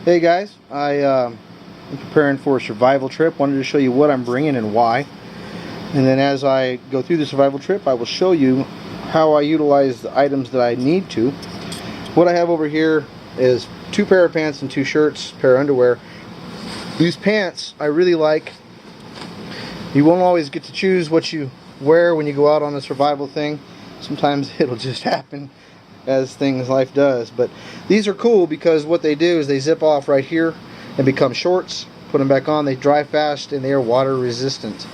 Hey guys, I'm preparing for a survival trip. Wanted to show you what I'm bringing and why. And then as I go through the survival trip, I will show you how I utilize the items that I need to. What I have over here is 2 pair of pants and 2 shirts, pair of underwear. These pants I really like. You won't always get to choose what you wear when you go out on a survival thing. Sometimes it'll just happen as things life does, but these are cool because what they do is they zip off right here and become shorts. Put them back on, they dry fast, and they are water resistant,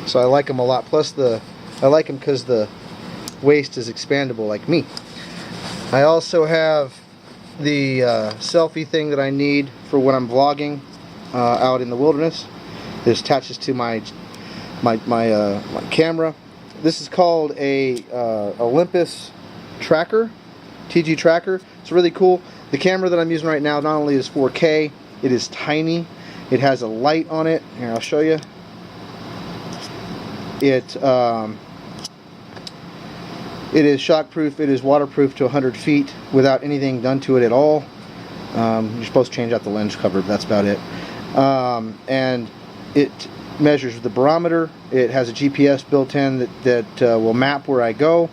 so I like them a lot. Plus I like them because the waist is expandable like me. I also have the selfie thing that I need for when I'm vlogging out in the wilderness. This attaches to my camera. This is called a Olympus tracker, TG tracker. It's really cool. The camera that I'm using right now not only is 4K, it is tiny. It has a light on it. Here, I'll show you. It is shockproof. It is waterproof to 100 feet without anything done to it at all. You're supposed to change out the lens cover, but that's about it. And it measures the barometer. It has a GPS built in that will map where I go.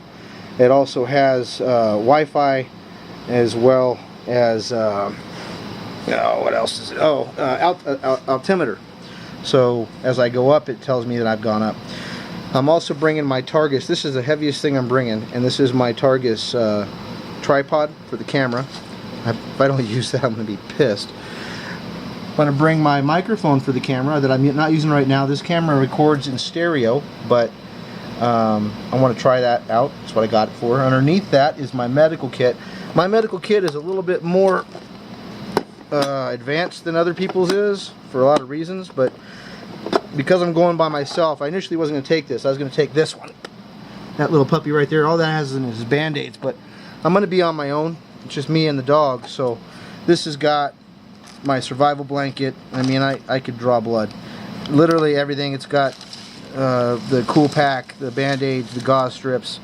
It also has Wi-Fi, as well as what else is it? Altimeter. So as I go up, it tells me that I've gone up. I'm also bringing my Targus. This is the heaviest thing I'm bringing, and this is my Targus tripod for the camera. If I don't use that, I'm going to be pissed. I'm going to bring my microphone for the camera that I'm not using right now. This camera records in stereo, but I want to try that out. That's what I got it for. Underneath that is my medical kit. My medical kit is a little bit more advanced than other people's is for a lot of reasons, but because I'm going by myself, I initially wasn't going to take this. I was going to take this one. That little puppy right there. All that has is Band-Aids, but I'm going to be on my own. It's just me and the dog. So this has got my survival blanket. I mean, I could draw blood. Literally everything. It's got the cool pack, the Band-Aids, the gauze strips.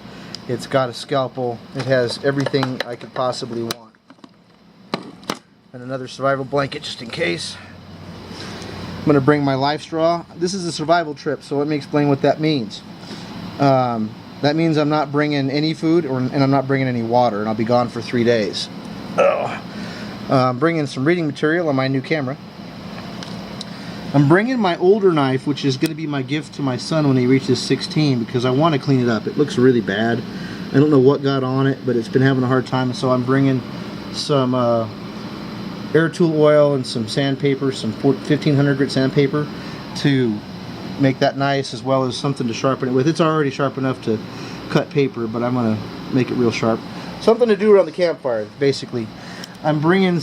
It's got a scalpel. It has everything I could possibly want. And another survival blanket just in case. I'm going to bring my life straw. This is a survival trip, so let me explain what that means. That means I'm not bringing any food and I'm not bringing any water, and I'll be gone for 3 days. I'm bringing some reading material on my new camera. I'm bringing my older knife, which is going to be my gift to my son when he reaches 16, because I want to clean it up. It looks really bad. I don't know what got on it, but it's been having a hard time, so I'm bringing some air tool oil and some sandpaper, some 1500 grit sandpaper to make that nice, as well as something to sharpen it with. It's already sharp enough to cut paper, but I'm going to make it real sharp. Something to do around the campfire, basically. I'm bringing,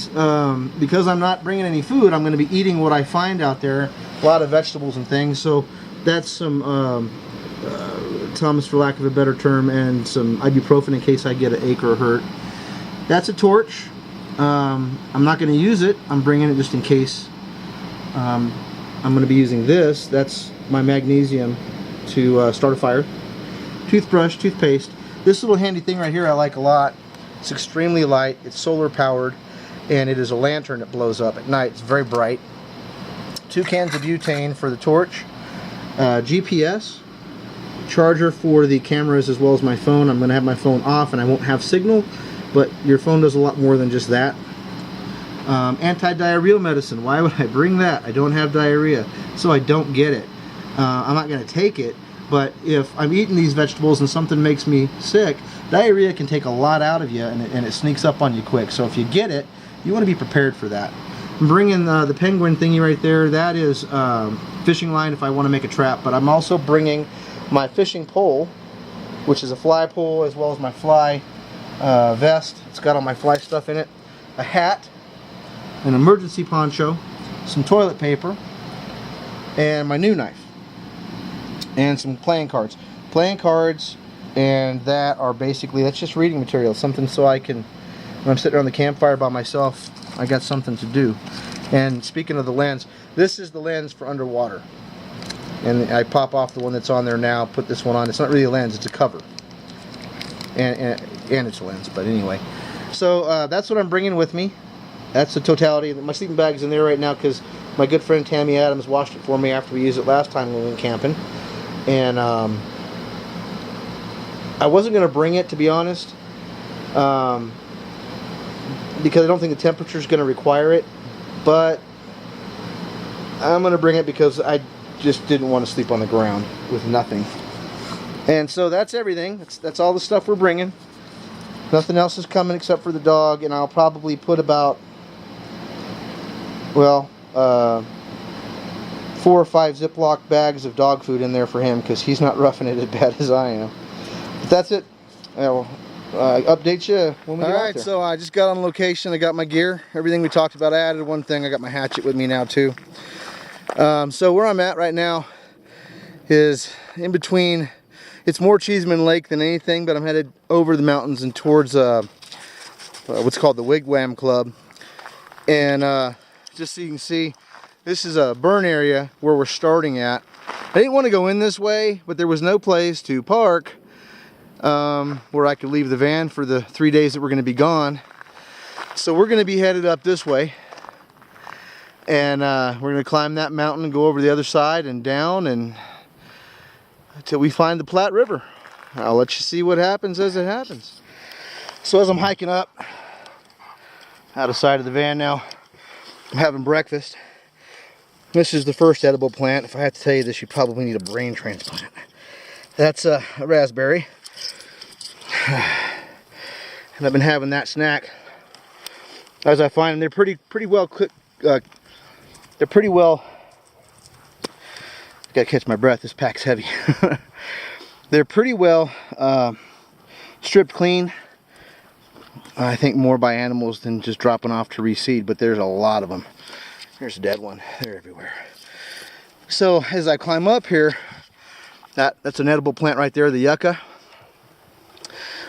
because I'm not bringing any food, I'm going to be eating what I find out there, a lot of vegetables and things, so that's some Thomas, for lack of a better term, and some ibuprofen in case I get an ache or a hurt. That's a torch. I'm not going to use it. I'm bringing it just in case. I'm going to be using this. That's my magnesium to start a fire. Toothbrush, toothpaste. This little handy thing right here I like a lot. It's extremely light. It's solar powered, and it is a lantern that blows up at night. It's very bright. 2 cans of butane for the torch. GPS. Charger for the cameras as well as my phone. I'm going to have my phone off and I won't have signal, but your phone does a lot more than just that. Anti-diarrheal medicine. Why would I bring that? I don't have diarrhea, so I don't get it. I'm not going to take it, but if I'm eating these vegetables and something makes me sick, diarrhea can take a lot out of you, and it sneaks up on you quick. So if you get it, you want to be prepared for that. I'm bringing the penguin thingy right there. That is fishing line if I want to make a trap, but I'm also bringing my fishing pole, which is a fly pole, as well as my fly vest. It's got all my fly stuff in it. A hat, an emergency poncho, some toilet paper, and my new knife, and some playing cards. Playing cards and that are basically, that's just reading material, something so I can, when I'm sitting around the campfire by myself, I got something to do. And speaking of the lens, this is the lens for underwater. And I pop off the one that's on there now, put this one on. It's not really a lens, it's a cover. And it's a lens, but anyway. So that's what I'm bringing with me. that's the totality. My sleeping bag is in there right now because my good friend Tammy Adams washed it for me after we used it last time when we went camping. And I wasn't going to bring it, to be honest, because I don't think the temperature is going to require it. But I'm going to bring it because I just didn't want to sleep on the ground with nothing. And so that's everything. That's all the stuff we're bringing. Nothing else is coming except for the dog, and I'll probably put about, well, 4 or 5 Ziploc bags of dog food in there for him because he's not roughing it as bad as I am. But that's it. I'll update you when we get out there. Alright, so I just got on location. I got my gear. Everything we talked about. I added one thing. I got my hatchet with me now too. So where I'm at right now is in between. It's more Cheeseman Lake than anything, but I'm headed over the mountains and towards what's called the Wigwam Club. And just so you can see, this is a burn area where we're starting at. I didn't want to go in this way, but there was no place to park where I could leave the van for the 3 days that we're going to be gone. So we're going to be headed up this way. And we're going to climb that mountain and go over the other side and down and until we find the Platte River. I'll let you see what happens as it happens. So as I'm hiking up, out of sight of the van now, I'm having breakfast. This is the first edible plant. If I have to tell you this, you probably need a brain transplant. That's a raspberry. And I've been having that snack. As I find them, they're pretty well cooked. They're pretty well. Gotta catch my breath. This pack's heavy. They're pretty well stripped clean. I think more by animals than just dropping off to reseed, but there's a lot of them. There's a dead one. They're everywhere. So as I climb up here, that's an edible plant right there, the yucca.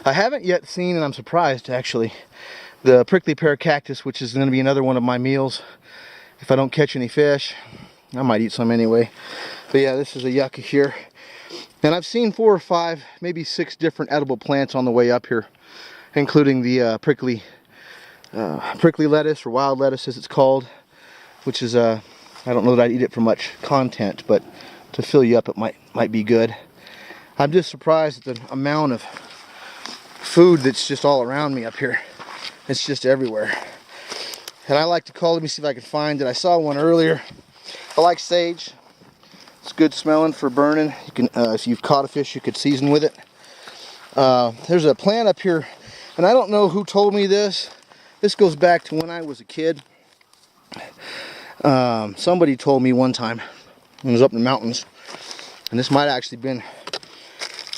I haven't yet seen, and I'm surprised actually, the prickly pear cactus, which is going to be another one of my meals. If I don't catch any fish, I might eat some anyway. But yeah, this is a yucca here. And I've seen 4 or 5, maybe 6 different edible plants on the way up here, including the prickly lettuce, or wild lettuce as it's called, which is I don't know that I'd eat it for much content, but to fill you up it might be good. I'm just surprised at the amount of food that's just all around me up here. It's just everywhere. And I like to call, let me see if I can find it. I saw one earlier. I like sage. It's good smelling for burning. You can, if you've caught a fish, you could season with it. There's a plant up here, and I don't know who told me this. This goes back to when I was a kid. Somebody told me one time when I was up in the mountains, and this might have actually been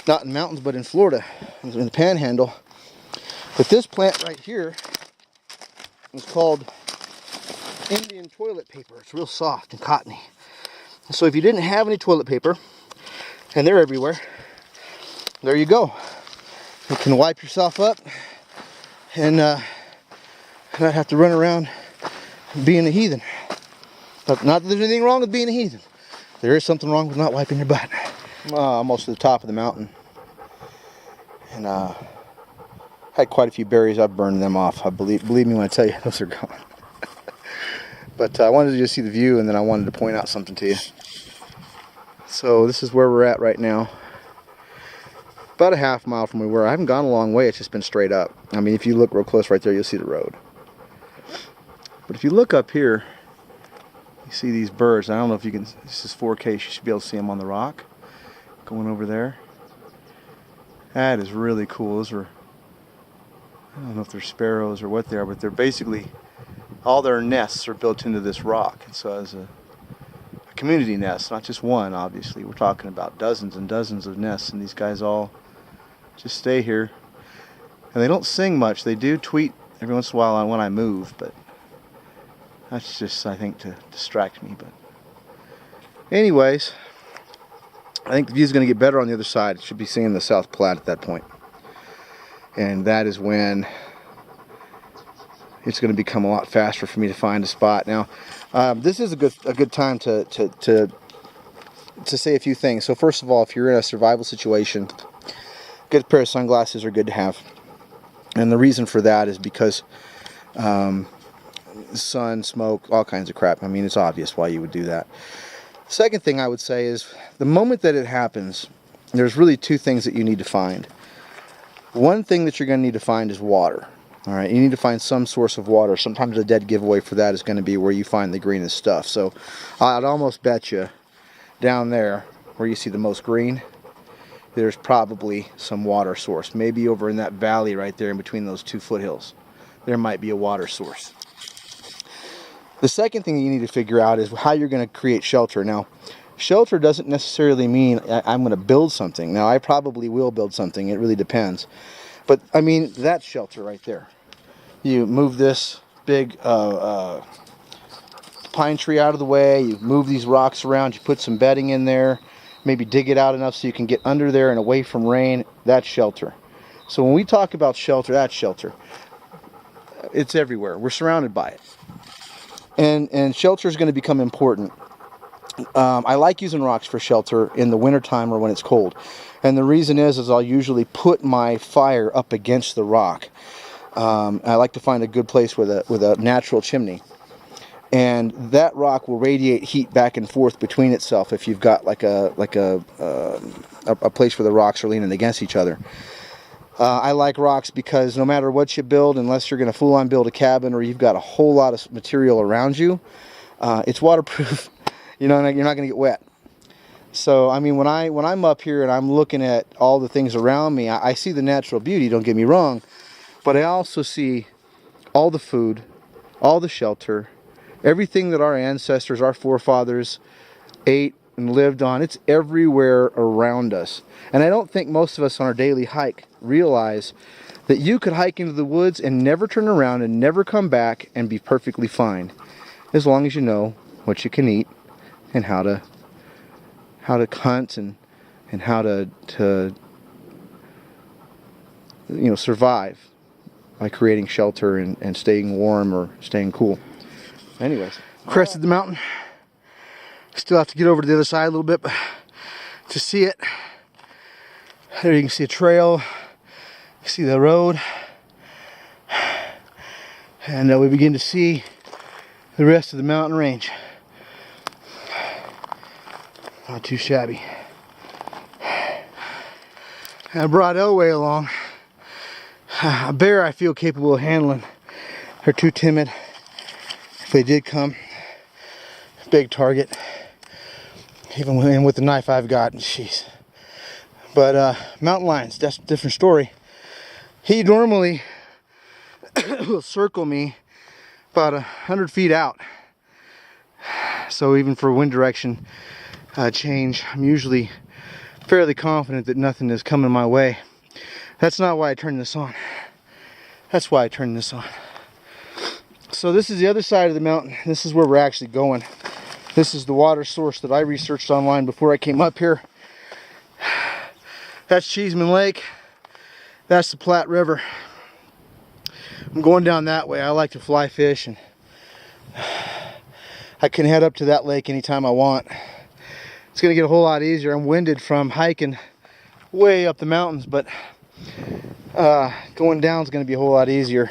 not in the mountains, but in Florida, in the Panhandle. But this plant right here is called Indian toilet paper. It's real soft and cottony. So if you didn't have any toilet paper, and they're everywhere, there you go. You can wipe yourself up and not have to run around being a heathen. But not that there's anything wrong with being a heathen. There is something wrong with not wiping your butt. Almost to the top of the mountain. And had quite a few berries. I've burned them off. Believe me when I tell you, those are gone. But I wanted to just see the view, and then I wanted to point out something to you. So this is where we're at right now. About a half mile from where we were. I haven't gone a long way. It's just been straight up. I mean, if you look real close right there, you'll see the road. But if you look up here, you see these birds. I don't know if you can. This is 4K. You should be able to see them on the rock. Going over there. That is really cool. Those are, I don't know if they're sparrows or what they are, but they're basically, all their nests are built into this rock. And so as a community nest, not just one, obviously. We're talking about dozens and dozens of nests, and these guys all just stay here. And they don't sing much. They do tweet every once in a while when I move, but that's just, I think, to distract me. But anyways, I think the view's going to get better on the other side. It should be seeing the South Platte at that point. And that is when it's going to become a lot faster for me to find a spot. Now, this is a good time to say a few things. So first of all, if you're in a survival situation, a good pair of sunglasses are good to have. And the reason for that is because sun, smoke, all kinds of crap. I mean, it's obvious why you would do that. Second thing I would say is, the moment that it happens, there's really two things that you need to find. One thing that you're going to need to find is water. All right, you need to find some source of water. Sometimes a dead giveaway for that is going to be where you find the greenest stuff. So I'd almost bet you down there where you see the most green, there's probably some water source. Maybe over in that valley right there in between those two foothills, there might be a water source. The second thing you need to figure out is how you're going to create shelter. Now, shelter doesn't necessarily mean I'm going to build something. Now, I probably will build something. It really depends. But, I mean, that's shelter right there. You move this big pine tree out of the way. You move these rocks around. You put some bedding in there. Maybe dig it out enough so you can get under there and away from rain. That's shelter. So when we talk about shelter, that's shelter. It's everywhere. We're surrounded by it. And shelter is going to become important. I like using rocks for shelter in the wintertime or when it's cold. And the reason is I'll usually put my fire up against the rock. I like to find a good place with a natural chimney. And that rock will radiate heat back and forth between itself if you've got like a place where the rocks are leaning against each other. I like rocks because no matter what you build, unless you're going to full on build a cabin or you've got a whole lot of material around you, it's waterproof. You know, you're not going to get wet. So, I mean, when I'm up here and I'm looking at all the things around me, I see the natural beauty, don't get me wrong, but I also see all the food, all the shelter, everything that our ancestors, our forefathers ate and lived on. It's everywhere around us. And I don't think most of us on our daily hike realize that you could hike into the woods and never turn around and never come back and be perfectly fine, as long as you know what you can eat and how to hunt and how to survive by creating shelter and staying warm or staying cool. Anyways, crested the mountain. Still have to get over to the other side a little bit to see it. There you can see a trail. You see the road. And we begin to see the rest of the mountain range. Not too shabby. I brought Elway along. A bear I feel capable of handling. They're too timid. If they did come, big target. Even with the knife I've got, jeez. But mountain lions, that's a different story. He normally will circle me about 100 feet out. So even for wind direction change, I'm usually fairly confident that nothing is coming my way. That's not why I turned this on. That's why I turned this on. So this is the other side of the mountain. This is where we're actually going. This is the water source that I researched online before I came up here. That's Cheeseman Lake. That's the Platte River. I'm going down that way. I like to fly fish, and I can head up to that lake anytime I want. It's going to get a whole lot easier. I'm winded from hiking way up the mountains, but going down is going to be a whole lot easier.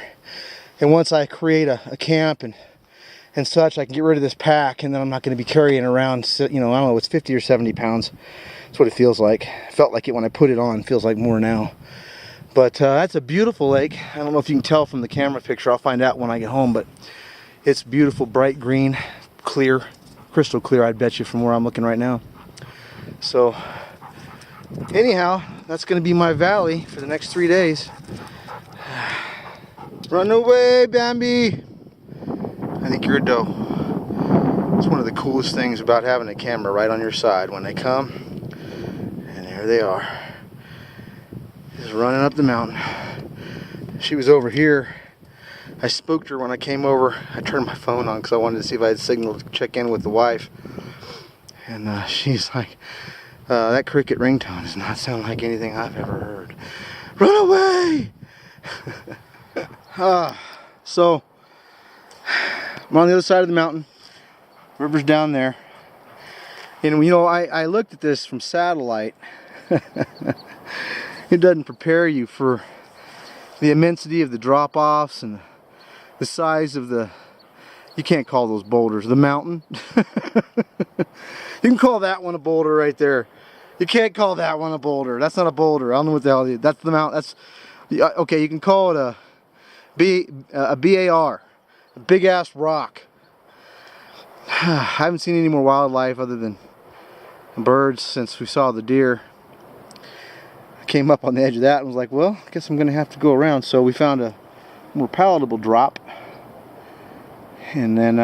And once I create a camp and such, I can get rid of this pack, and then I'm not going to be carrying around, I don't know, it's 50 or 70 pounds. That's what it feels like. It felt like it when I put it on. It feels like more now. But that's a beautiful lake. I don't know if you can tell from the camera picture. I'll find out when I get home, but it's beautiful, bright green, clear, crystal clear, I'd bet you, from where I'm looking right now. So anyhow, that's going to be my valley for the next 3 days. Run away, Bambi! I think you're a doe. It's one of the coolest things about having a camera right on your side when they come. And there they are. Just running up the mountain. She was over here. I spooked her when I came over. I turned my phone on because I wanted to see if I had signal to check in with the wife. And she's like, that cricket ringtone does not sound like anything I've ever heard. Run away! So I'm on the other side of the mountain. River's down there. And I looked at this from satellite. It doesn't prepare you for the immensity of the drop-offs and the size of the You can't call those boulders. The mountain. You can call that one a boulder right there. You can't call that one a boulder. That's not a boulder. I don't know what the hell it is. That's the mountain. That's okay. You can call it a BAR, a big ass rock. I haven't seen any more wildlife other than birds since we saw the deer. I came up on the edge of that and was like, well, I guess I'm gonna have to go around. So we found a more palatable drop, and then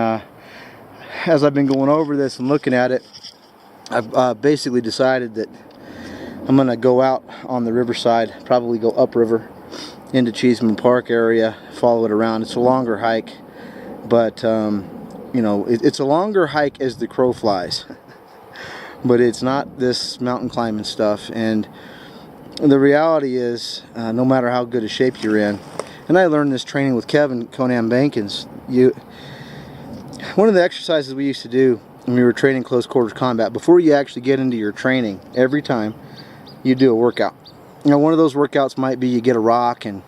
as I've been going over this and looking at it, I've basically decided that I'm gonna go out on the riverside, probably go upriver into Cheeseman Park area, follow it around. It's a longer hike, but you know, it's a longer hike as the crow flies. But it's not this mountain climbing stuff. And the reality is, no matter how good a shape you're in, and I learned this training with Kevin Conan Bankins, one of the exercises we used to do when we were training close quarters combat, before you actually get into your training, every time you do a workout. You know, one of those workouts might be you get a rock, and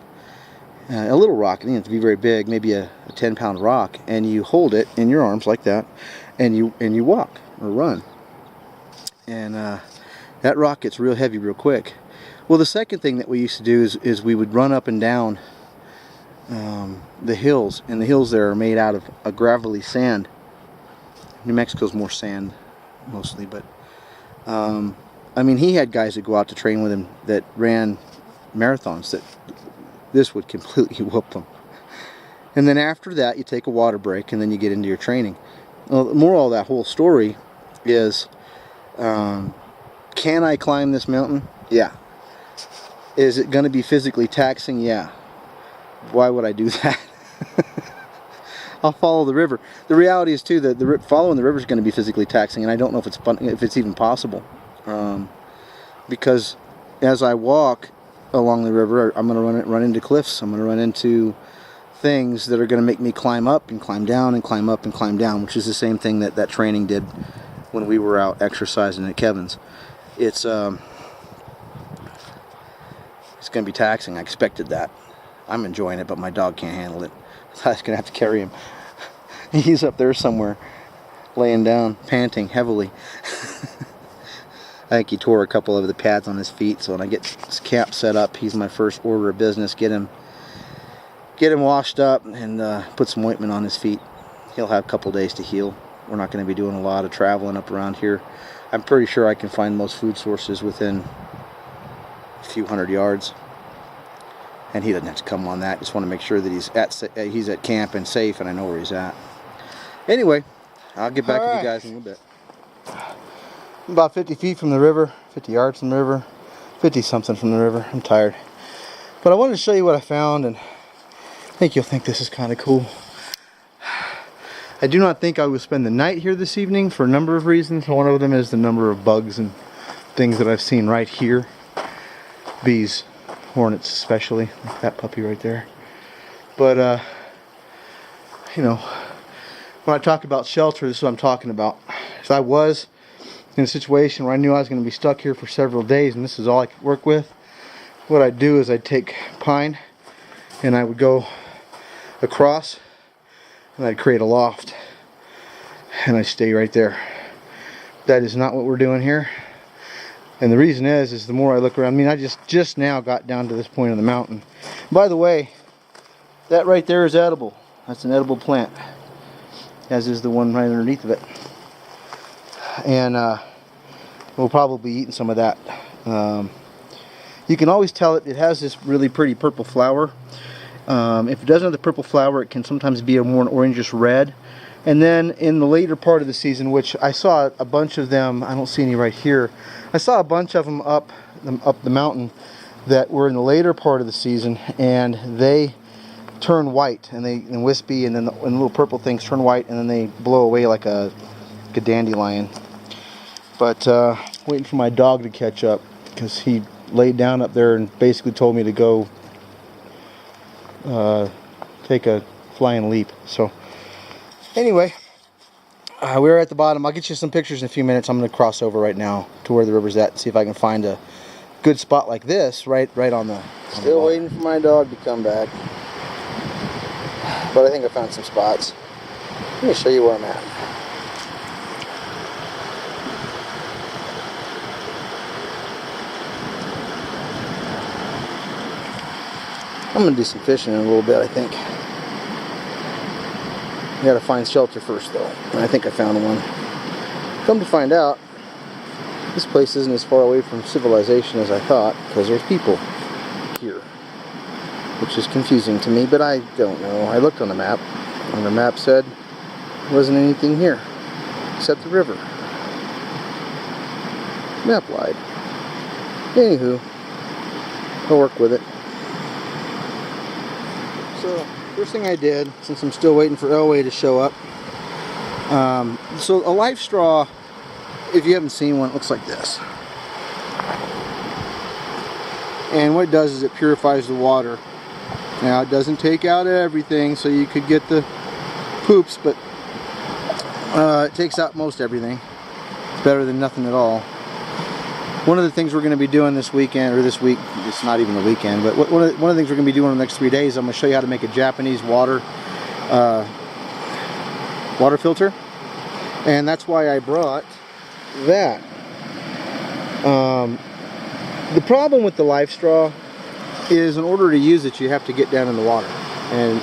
a little rock, it doesn't have to be very big, maybe a 10-pound rock, and you hold it in your arms like that, and you walk or run. And that rock gets real heavy real quick. Well, the second thing that we used to do is we would run up and down the hills, and the hills there are made out of a gravelly sand. New Mexico's more sand mostly, but I mean, he had guys that go out to train with him that ran marathons that this would completely whoop them. And then after that, you take a water break, and then you get into your training. Well, the moral of that whole story is, can I climb this mountain? Yeah. Is it going to be physically taxing? Yeah. Why would I do that? I'll follow the river. The reality is too that following the river is going to be physically taxing, and I don't know if it's fun, if it's even possible, because as I walk along the river, I'm going to run into cliffs. I'm going to run into things that are going to make me climb up and climb down and climb up and climb down, which is the same thing that training did when we were out exercising at Kevin's. It's going to be taxing. I expected that. I'm enjoying it, but my dog can't handle it. I was going to have to carry him. He's up there somewhere, laying down, panting heavily. I think he tore a couple of the pads on his feet, so when I get his camp set up, he's my first order of business. Get him washed up and put some ointment on his feet. He'll have a couple days to heal. We're not going to be doing a lot of traveling up around here. I'm pretty sure I can find most food sources within a few hundred yards. And he doesn't have to come on that. Just want to make sure that he's at camp and safe, and I know where he's at. Anyway, I'll get back with you guys in a little bit. I'm about 50 feet from the river, 50 yards from the river, 50 something from the river. I'm tired. But I wanted to show you what I found, and I think you'll think this is kind of cool. I do not think I will spend the night here this evening for a number of reasons. One of them is the number of bugs and things that I've seen right here. Bees, hornets especially, like that puppy right there. But you know, when I talk about shelter, this is what I'm talking about. If I was in a situation where I knew I was going to be stuck here for several days and this is all I could work with, what I'd do is I'd take pine and I would go across and I'd create a loft and I'd stay right there. That is not what we're doing here. And the reason is the more I look around, I mean, I just now got down to this point of the mountain. By the way, that right there is edible. That's an edible plant, as is the one right underneath of it. And we'll probably be eating some of that. You can always tell it has this really pretty purple flower. If it doesn't have the purple flower, it can sometimes be a more orangish red. And then in the later part of the season, which I saw a bunch of them, I don't see any right here. I saw a bunch of them up the mountain that were in the later part of the season, and they turn white and wispy, and then the little purple things turn white, and then they blow away like a dandelion. But waiting for my dog to catch up, because he laid down up there and basically told me to go take a flying leap. So anyway, we're at the bottom. I'll get you some pictures in a few minutes. I'm going to cross over right now to where the river's at and see if I can find a good spot like this right on the... Still waiting for my dog to come back, but I think I found some spots. Let me show you where I'm at. I'm going to do some fishing in a little bit, I think. I got to find shelter first, though. And I think I found one. Come to find out, this place isn't as far away from civilization as I thought, because there's people here. Which is confusing to me, but I don't know. I looked on the map, and the map said there wasn't anything here, except the river. Map lied. Anywho, I'll work with it. So, first thing I did, since I'm still waiting for Elway to show up, so a life straw, if you haven't seen one, it looks like this. And what it does is it purifies the water. Now, it doesn't take out everything, so you could get the poops, but it takes out most everything. It's better than nothing at all. One of the things we're going to be doing this weekend, or this week, it's not even the weekend, but one of the things we're going to be doing in the next 3 days, I'm going to show you how to make a Japanese water filter. And that's why I brought that. The problem with the life straw is, in order to use it, you have to get down in the water. And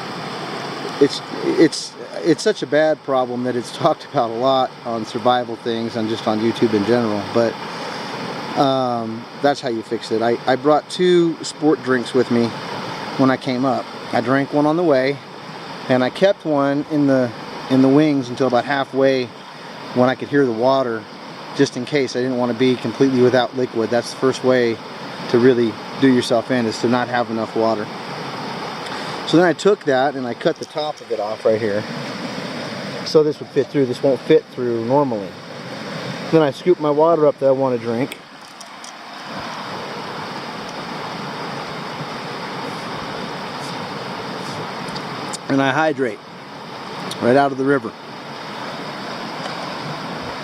it's such a bad problem that it's talked about a lot on survival things and just on YouTube in general. But that's how you fix it. I brought 2 sport drinks with me when I came up. I drank one on the way, and I kept one in the wings until about halfway when I could hear the water, just in case. I didn't want to be completely without liquid. That's the first way to really do yourself in, is to not have enough water. So then I took that and I cut the top of it off right here, so this would fit through. This won't fit through normally. Then I scoop my water up that I want to drink. And I hydrate right out of the river.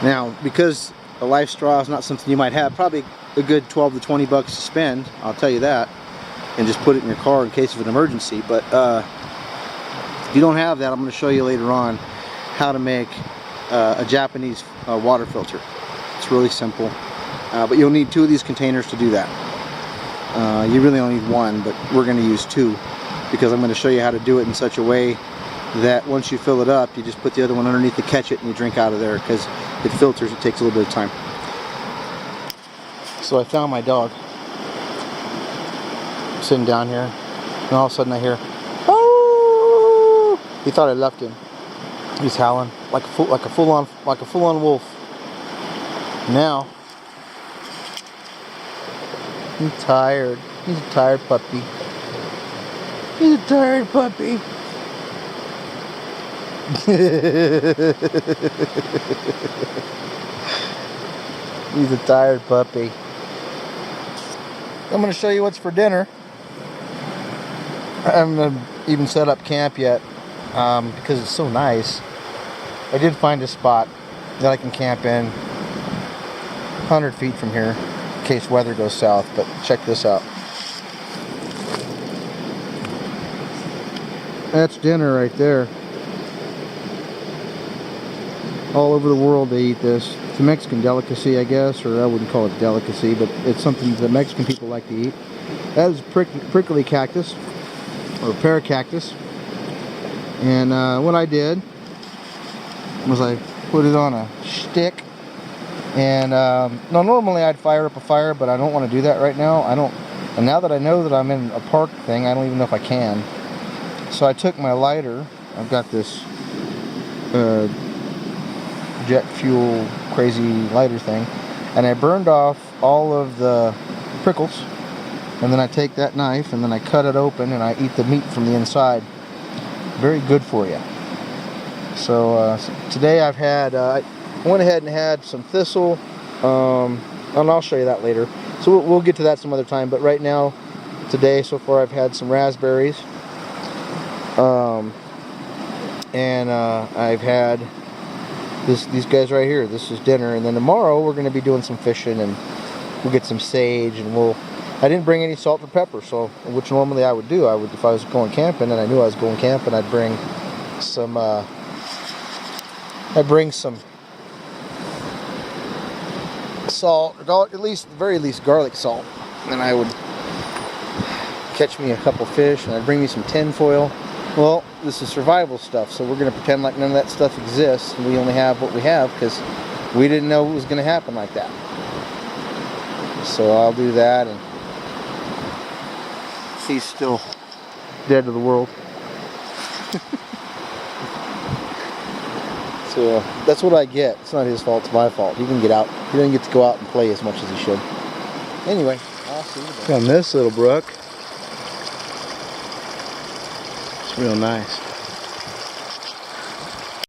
Now, because a life straw is not something you might have, probably a good 12 to 20 bucks to spend, I'll tell you that, and just put it in your car in case of an emergency. But if you don't have that, I'm going to show you later on how to make a Japanese water filter. It's really simple, but you'll need 2 of these containers to do that. You really only need 1, but we're going to use 2, because I'm going to show you how to do it in such a way that once you fill it up, you just put the other one underneath to catch it and you drink out of there, because it filters. It takes a little bit of time. So I found my dog sitting down here, and all of a sudden I hear, "Oh!" He thought I left him. He's howling like a full-on wolf. Now he's tired. He's a tired puppy. He's a tired puppy. He's a tired puppy. I'm going to show you what's for dinner. I haven't even set up camp yet because it's so nice. I did find a spot that I can camp in 100 feet from here in case weather goes south, but check this out. That's dinner right there. All over the world they eat this. It's a Mexican delicacy, I guess, or I wouldn't call it delicacy, but it's something that Mexican people like to eat. That is prickly cactus, or pear cactus. And what I did was I put it on a stick. And now normally I'd fire up a fire, but I don't want to do that right now. And now that I know that I'm in a park thing, I don't even know if I can. So I took my lighter. I've got this jet fuel crazy lighter thing, and I burned off all of the prickles, and then I take that knife and then I cut it open and I eat the meat from the inside. Very good for you. So today I've had I went ahead and had some thistle, and I'll show you that later, so we'll get to that some other time. But right now, today so far, I've had some raspberries, and I've had these guys right here. This is dinner, and then tomorrow we're going to be doing some fishing, and we'll get some sage, and I didn't bring any salt or pepper, so which normally I would do. If I was going camping and I knew I was going camping, I'd bring some I bring some salt, or at least, very least, garlic salt. And I would catch me a couple fish, and I'd bring me some tin foil. Well, this is survival stuff, so we're going to pretend like none of that stuff exists, and we only have what we have because we didn't know it was going to happen like that. So I'll do that, and he's still dead to the world. So that's what I get. It's not his fault, it's my fault. He didn't get out. He didn't get to go out and play as much as he should. Anyway, I'll see you. On this little brook. It's real nice.